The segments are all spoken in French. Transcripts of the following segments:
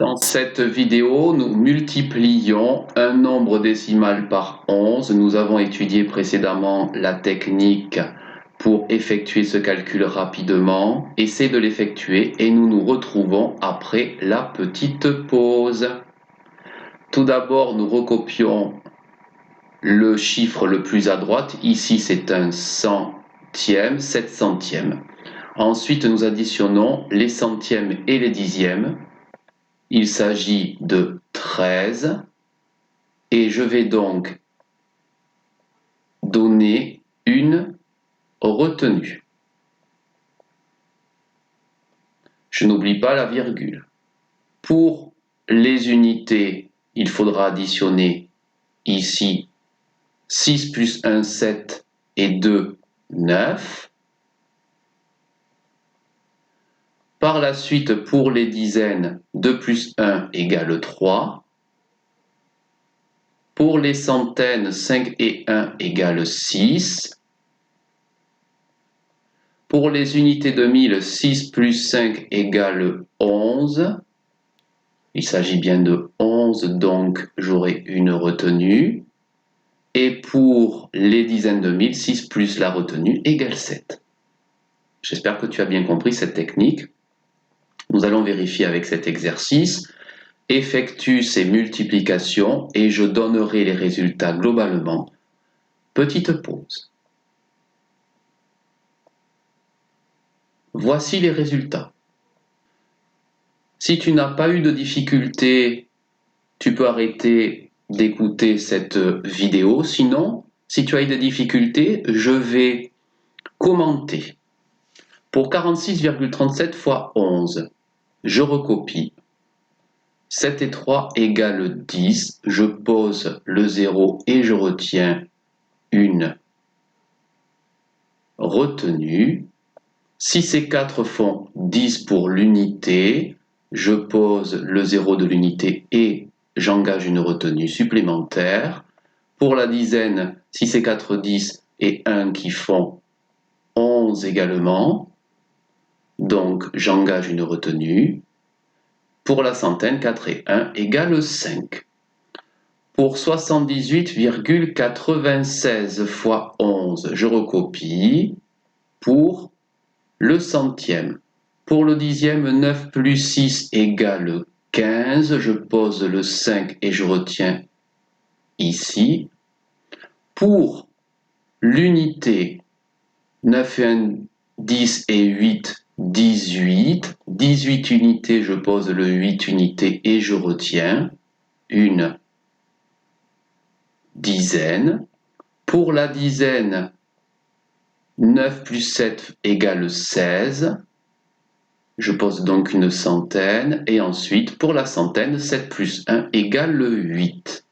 Dans cette vidéo, nous multiplions un nombre décimal par 11. Nous avons étudié précédemment la technique pour effectuer ce calcul rapidement. Essayez de l'effectuer et nous nous retrouvons après la petite pause. Tout d'abord, nous recopions le chiffre le plus à droite. Ici, c'est un centième, 7 centièmes. Ensuite, nous additionnons les centièmes et les dixièmes. Il s'agit de 13 et je vais donc donner une retenue. Je n'oublie pas la virgule. Pour les unités, il faudra additionner ici 6 plus 1, 7 et 2, 9. Par la suite, pour les dizaines, 2 plus 1 égale 3. Pour les centaines, 5 et 1 égale 6. Pour les unités de 1000, 6 plus 5 égale 11. Il s'agit bien de 11, donc j'aurai une retenue. Et pour les dizaines de 1000, 6 plus la retenue égale 7. J'espère que tu as bien compris cette technique. Nous allons vérifier avec cet exercice. Effectue ces multiplications et je donnerai les résultats globalement. Petite pause. Voici les résultats. Si tu n'as pas eu de difficulté, tu peux arrêter d'écouter cette vidéo. Sinon, si tu as eu des difficultés, je vais commenter. Pour 46,37 fois 11, je recopie. 7 et 3 égale 10. Je pose le 0 et je retiens une retenue. 6 et 4 font 10 pour l'unité. Je pose le 0 de l'unité et j'engage une retenue supplémentaire. Pour la dizaine, 6 et 4, 10 et 1 qui font 11 également. Donc j'engage une retenue. Pour la centaine, 4 et 1 égale 5. Pour 78,96 fois 11, je recopie. Pour le centième. Pour le dixième, 9 plus 6 égale 15. Je pose le 5 et je retiens ici. Pour l'unité, 9 et 1, 10 et 8, 18. 18 unités, je pose le 8 unités et je retiens une dizaine. Pour la dizaine, 9 plus 7 égale 16. Je pose donc une centaine. Et ensuite, pour la centaine, 7 plus 1 égale 8.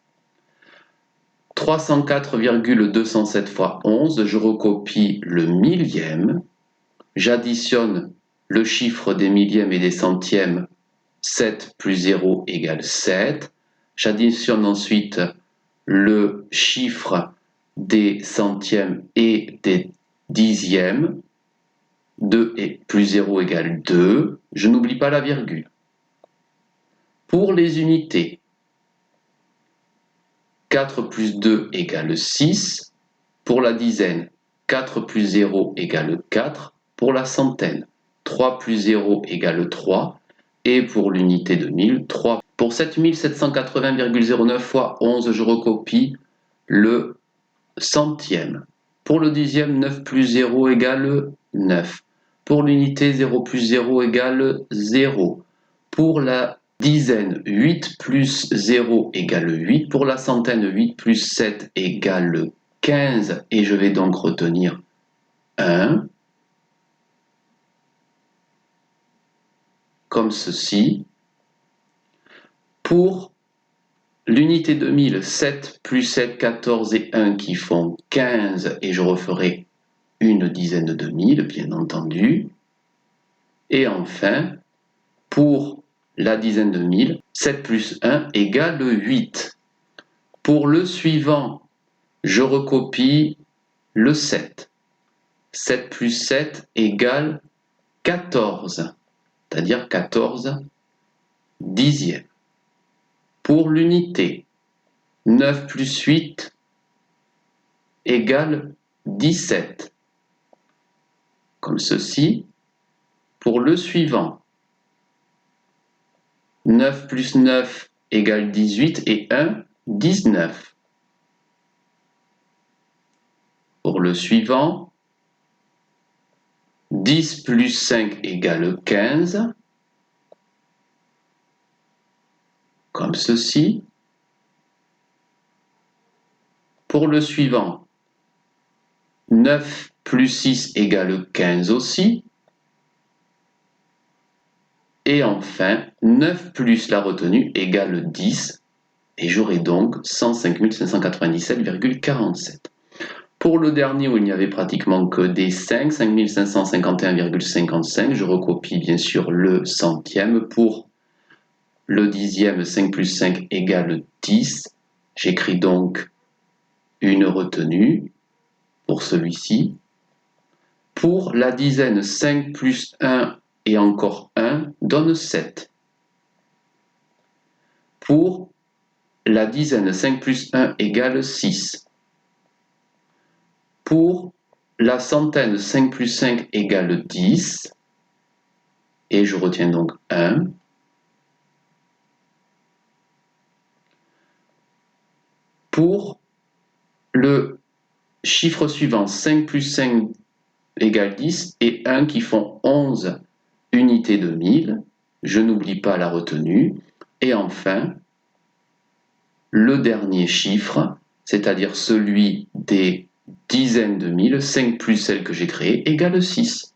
304,207 fois 11, je recopie le millième. J'additionne le chiffre des millièmes et des centièmes. 7 plus 0 égale 7. J'additionne ensuite le chiffre des centièmes et des dixièmes. 2 et plus 0 égale 2. Je n'oublie pas la virgule. Pour les unités, 4 plus 2 égale 6. Pour la dizaine, 4 plus 0 égale 4. Pour la centaine, 3 plus 0 égale 3. Et pour l'unité de 1000, 3. Pour 7780,09 fois 11, je recopie le centième. Pour le dixième, 9 plus 0 égale 9. Pour l'unité, 0 plus 0 égale 0. Pour la dizaine, 8 plus 0 égale 8. Pour la centaine, 8 plus 7 égale 15. Et je vais donc retenir 1. Comme ceci. Pour l'unité de 1000, 7 plus 7, 14 et 1 qui font 15. Et je referai une dizaine de 1000, bien entendu. Et enfin, pour la dizaine de 1000, 7 plus 1 égale 8. Pour le suivant, je recopie le 7. 7 plus 7 égale 14. C'est-à-dire 14 dixième. Pour l'unité, 9 plus 8 égale 17. Comme ceci. Pour le suivant, 9 plus 9 égale 18 et 1, 19. Pour le suivant, 10 plus 5 égale 15. Comme ceci. Pour le suivant, 9 plus 6 égale 15 aussi. Et enfin, 9 plus la retenue égale 10. Et j'aurai donc 105 597,47. Pour le dernier où il n'y avait pratiquement que des 5, 5551,55, je recopie bien sûr le centième. Pour le dixième, 5 plus 5 égale 10. J'écris donc une retenue pour celui-ci. Pour la dizaine, 5 plus 1 et encore 1 donne 7. Pour la dizaine, 5 plus 1 égale 6. Pour la centaine, 5 plus 5 égale 10. Et je retiens donc 1. Pour le chiffre suivant, 5 plus 5 égale 10 et 1 qui font 11 unités de 1000. Je n'oublie pas la retenue. Et enfin, le dernier chiffre, c'est-à-dire celui des dizaines de 1000, 5 plus celle que j'ai créée, égale 6.